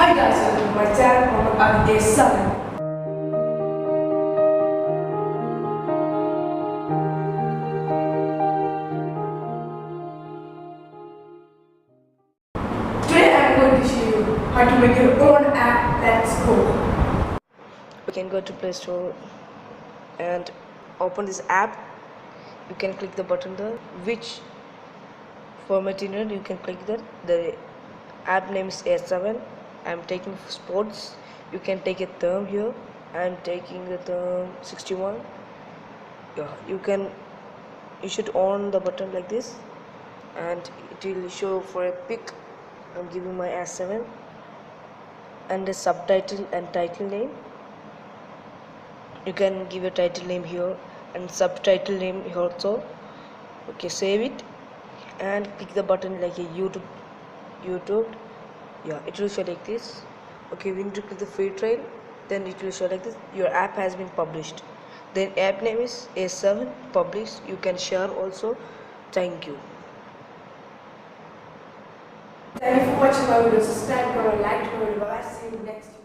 Hi guys, welcome to my channel on Adil. Today I am going to show you how to make your own app. Let's go. You can go to Play Store and open this app. You can click the button there, which format in it you can click that. The app name is A7. I'm taking sports. You can take a term here. I'm taking the term 61. Yeah, you should on the button like this, and it will show for a pic. I'm giving my A7 and the subtitle and title name. You can give a title name here and subtitle name here also. Okay, save it and click the button like a YouTube. Yeah, it will show like this. Okay, we need to click the free trial, then it will show like this. Your app has been published. Then app name is A7 published. You can share also. Thank you. Thank you for watching my video. Subscribe, comment, like, comment. Bye. See you next time.